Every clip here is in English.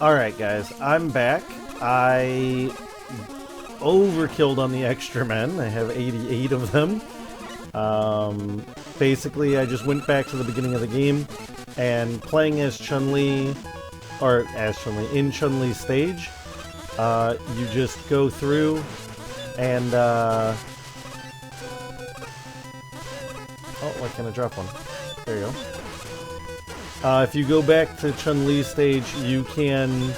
Alright guys, I'm back. I overkilled on the extra men. I have 88 of them. Basically, I just went back to the beginning of the game, and playing as Chun-Li, or as Chun-Li, in Chun-Li's stage, you just go through and, oh, why can't I drop one? There you go. If you go back to Chun-Li's stage, you can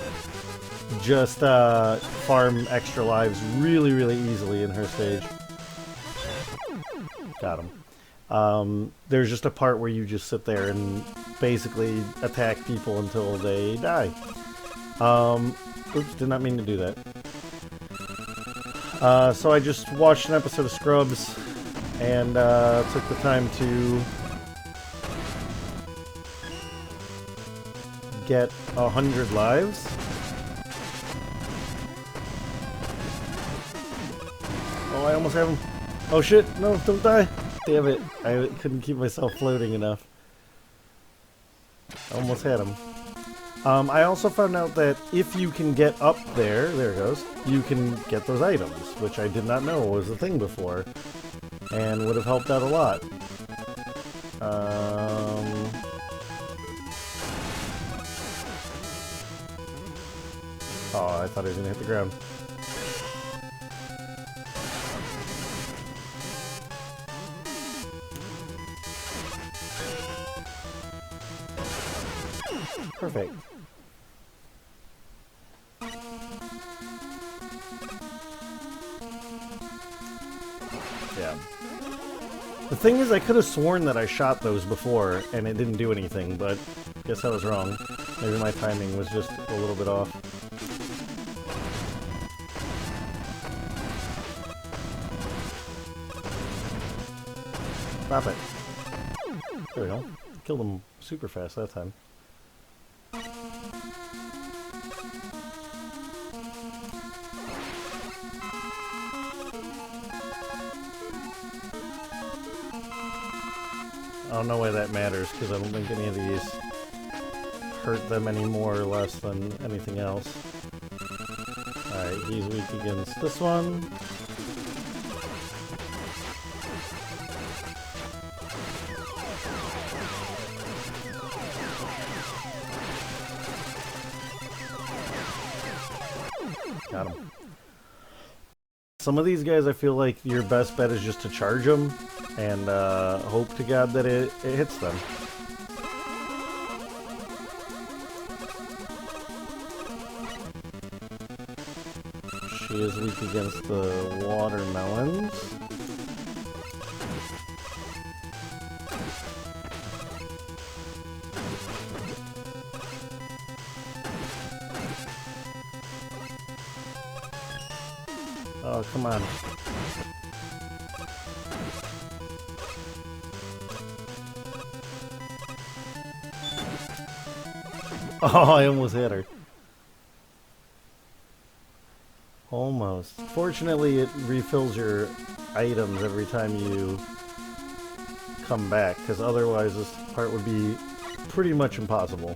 just farm extra lives really, really easily in her stage. Got him. There's just a part where you just sit there and basically attack people until they die. Oops, did not mean to do that. So I just watched an episode of Scrubs and took the time to get 100 lives. Oh, I almost have him. Oh shit, no, don't die. Damn it, I couldn't keep myself floating enough. Almost had him. I also found out that if you can get up there, there it goes, you can get those items, which I did not know was a thing before, and would have helped out a lot. Oh, I thought he was gonna hit the ground. Perfect. Yeah. The thing is, I could have sworn that I shot those before and it didn't do anything, but guess I was wrong. Maybe my timing was just a little bit off. Stop it. There we go. Killed him super fast that time. I don't know why that matters, because I don't think any of these hurt them any more or less than anything else. Alright, he's weak against this one. Got him. Some of these guys, I feel like your best bet is just to charge them and hope to God that it hits them. She is weak against the watermelons. Oh, come on. Oh, I almost hit her. Almost. Fortunately, it refills your items every time you come back, because otherwise this part would be pretty much impossible.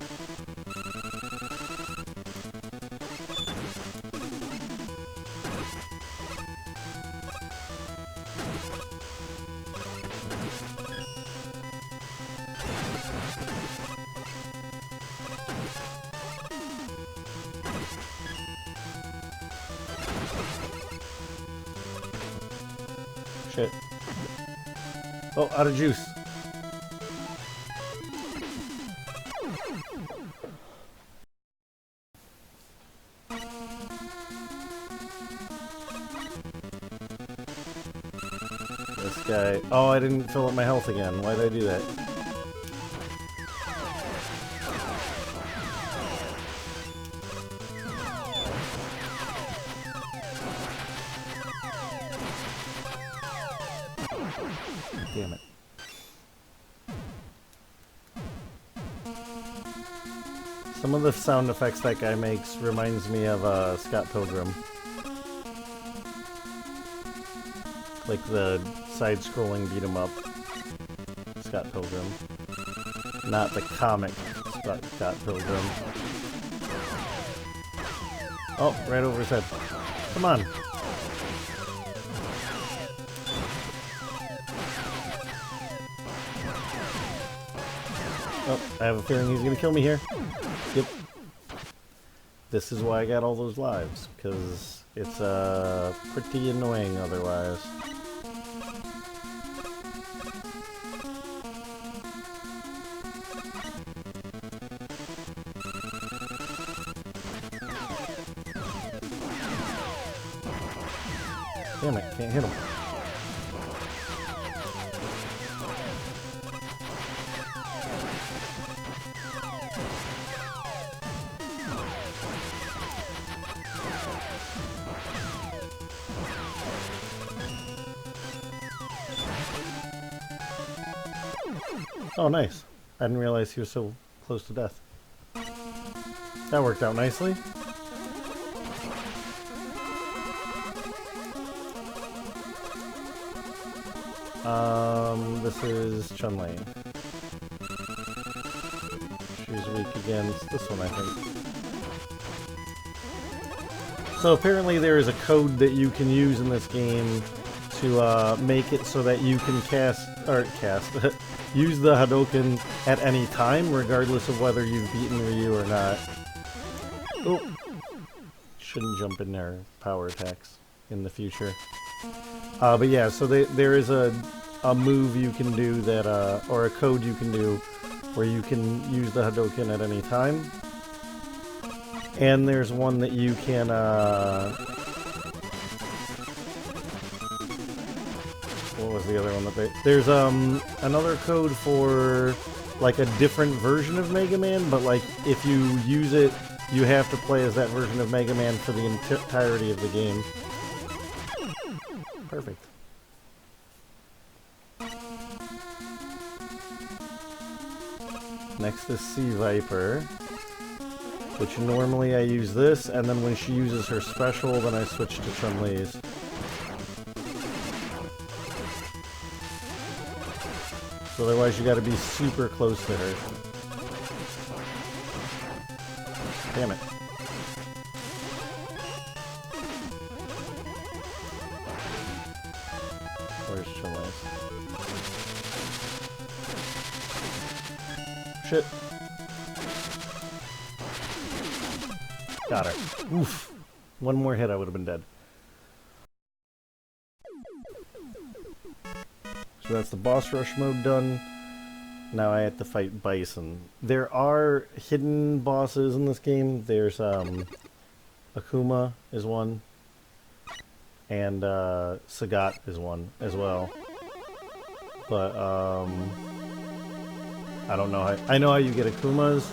Shit. Oh, out of juice. This guy... Oh, I didn't fill up my health again. Why did I do that? Damn it. Some of the sound effects that guy makes reminds me of Scott Pilgrim. Like the side-scrolling beat-em-up Scott Pilgrim. Not the comic Scott Pilgrim. Oh, right over his head. Come on. Oh, I have a feeling he's gonna kill me here. Yep. This is why I got all those lives, because it's pretty annoying otherwise. Damn it, can't hit him. Oh, nice. I didn't realize he was so close to death. That worked out nicely. This is Chun-Li. She's weak against this one, I think. So apparently there is a code that you can use in this game to make it so that you can use the Hadouken at any time, regardless of whether you've beaten Ryu or not. Oh, shouldn't jump in their power attacks in the future. But yeah, so there is a move you can do that, or a code you can do where you can use the Hadouken at any time. And there's one that you can, what was the other one that there's, another code for, like, a different version of Mega Man, but, like, if you use it, you have to play as that version of Mega Man for the entirety of the game. Perfect. Next is Sea Viper, which normally I use this, and then when she uses her special, then I switch to Chun-Li's. So otherwise you gotta be super close to her. Damn it. Where's Chun-Li's? Shit. Got her. Oof. One more hit, I would have been dead. So that's the boss rush mode done. Now I have to fight Bison. There are hidden bosses in this game. There's Akuma is one. And Sagat is one as well. But I don't know how, I know how you get Akumas.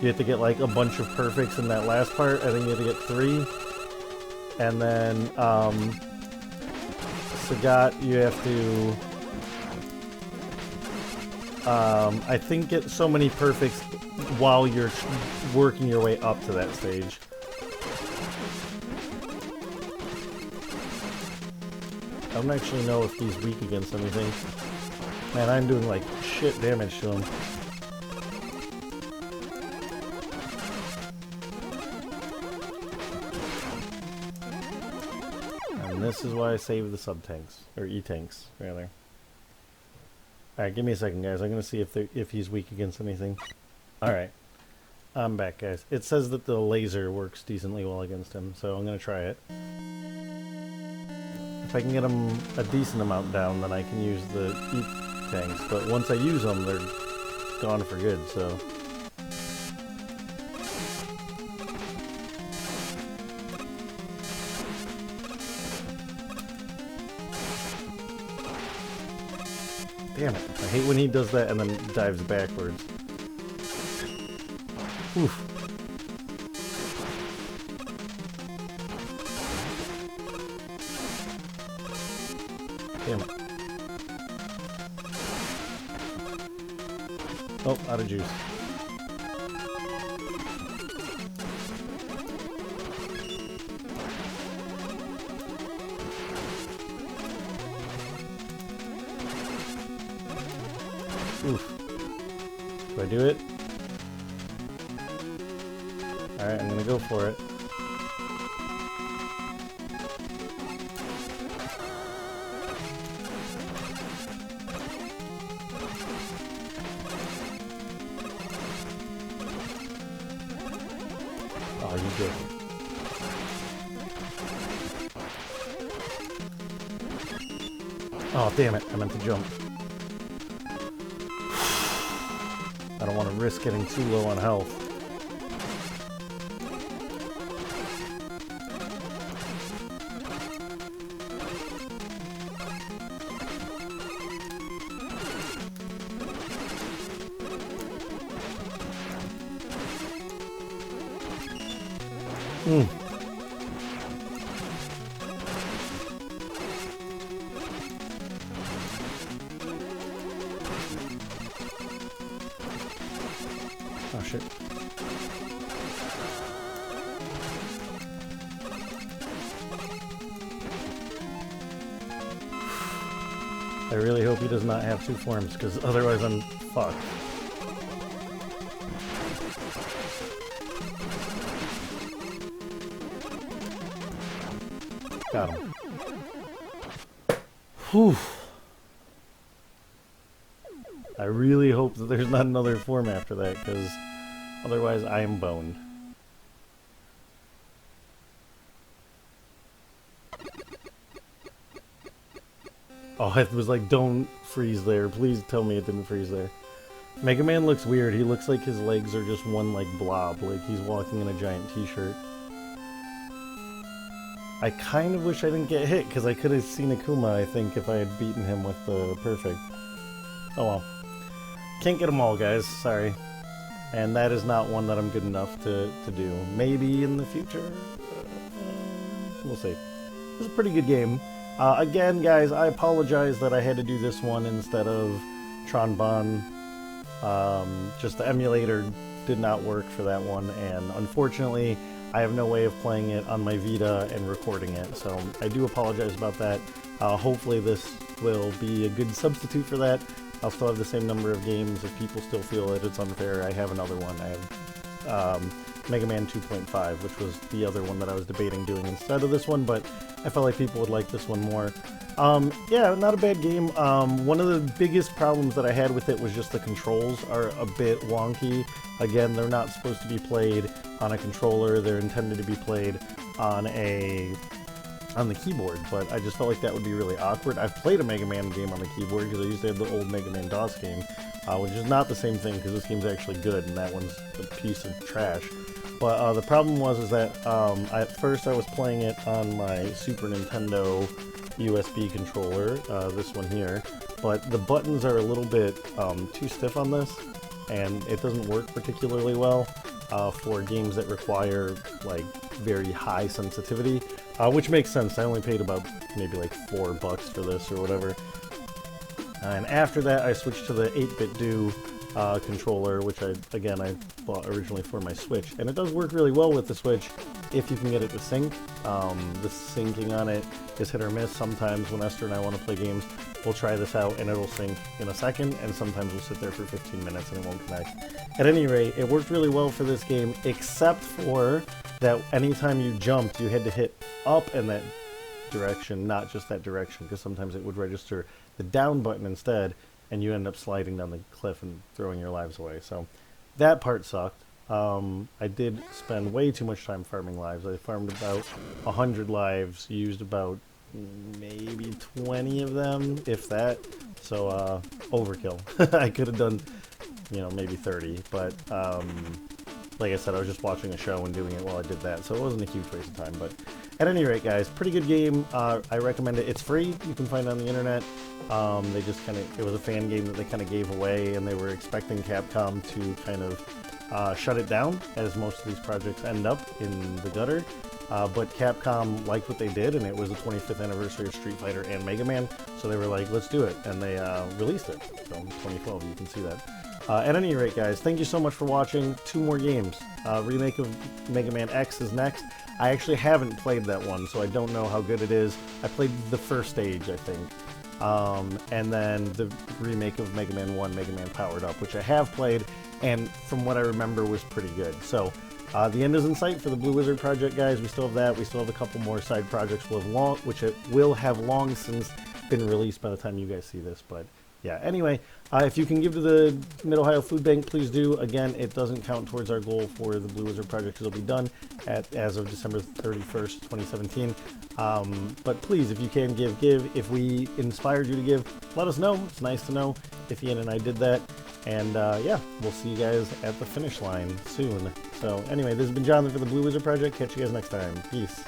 You have to get like a bunch of perfects in that last part. I think you have to get 3. And then Sagat you have to I think get so many perfects while you're working your way up to that stage. I don't actually know if he's weak against anything. Man, I'm doing like shit damage to him. And this is why I save the sub-tanks, or E-tanks, rather. Alright, give me a second, guys. I'm going to see if he's weak against anything. Alright. I'm back, guys. It says that the laser works decently well against him, so I'm going to try it. If I can get him a decent amount down, then I can use the E-tanks. But once I use them, they're gone for good, so... Damn it. I hate when he does that and then dives backwards. Oof. Damn it. Oh, out of juice. Oof. Do I do it? Alright, I'm gonna go for it. he's good. Oh, damn it. I meant to jump. I don't want to risk getting too low on health. Oh shit. I really hope he does not have two forms, because otherwise I'm fucked. Got him. Whew. I really hope that there's not another form after that, because otherwise I am boned. Oh, it was like, don't freeze there. Please tell me it didn't freeze there. Mega Man looks weird. He looks like his legs are just one, like, blob. Like he's walking in a giant t-shirt. I kind of wish I didn't get hit, because I could have seen Akuma, I think, if I had beaten him with the perfect. Oh well. Can't get them all, guys. Sorry. And that is not one that I'm good enough to do. Maybe in the future? We'll see. It was a pretty good game. Again, guys, I apologize that I had to do this one instead of Tron Bonne. Just the emulator did not work for that one, and unfortunately, I have no way of playing it on my Vita and recording it, so I do apologize about that. Hopefully this will be a good substitute for that. I'll still have the same number of games. If people still feel that it's unfair, I have another one. I have Mega Man 2.5, which was the other one that I was debating doing instead of this one, but I felt like people would like this one more. Yeah, not a bad game. One of the biggest problems that I had with it was just the controls are a bit wonky. Again, they're not supposed to be played on a controller. They're intended to be played on the keyboard, but I just felt like that would be really awkward. I've played a Mega Man game on the keyboard because I used to have the old Mega Man DOS game, which is not the same thing because this game's actually good and that one's a piece of trash. But the problem was that at first I was playing it on my Super Nintendo USB controller, this one here, but the buttons are a little bit too stiff on this, and it doesn't work particularly well for games that require like very high sensitivity, which makes sense. I only paid about maybe like $4 for this or whatever. And after that I switched to the 8-bit Do controller, which I bought originally for my Switch, and it does work really well with the Switch if you can get it to sync. The syncing on it is hit or miss. Sometimes when Esther and I want to play games, we'll try this out and it'll sync in a second, and sometimes we'll sit there for 15 minutes and it won't connect. At any rate, it worked really well for this game, except for that anytime you jumped, you had to hit up in that direction, not just that direction, because sometimes it would register the down button instead, and you end up sliding down the cliff and throwing your lives away. So that part sucked. I did spend way too much time farming lives. I farmed about 100 lives, used about maybe 20 of them, if that. So overkill. I could have done, maybe 30, but like I said, I was just watching a show and doing it while I did that, so it wasn't a huge waste of time. But at any rate, guys, pretty good game. I recommend it. It's free. You can find it on the internet. They just it was a fan game that they kind of gave away, and they were expecting Capcom to kind of shut it down, as most of these projects end up in the gutter. But Capcom liked what they did, and it was the 25th anniversary of Street Fighter and Mega Man, so they were like, let's do it, and they released it. So in 2012, you can see that. At any rate, guys, thank you so much for watching. 2 more games. Remake of Mega Man X is next. I actually haven't played that one, so I don't know how good it is. I played the first stage, I think. And then the remake of Mega Man 1, Mega Man Powered Up, which I have played, and from what I remember was pretty good. So, the end is in sight for the Blue Wizard project, guys. We still have that. We still have a couple more side projects which will have long since been released by the time you guys see this, but yeah, anyway, if you can give to the Mid-Ohio Food Bank, please do. Again, it doesn't count towards our goal for the Blue Wizard project because it'll be done as of December 31st, 2017. But please, if you can give. If we inspired you to give, let us know. It's nice to know if Ian and I did that. And yeah, we'll see you guys at the finish line soon. So anyway, this has been Jonathan for the Blue Wizard project. Catch you guys next time. Peace.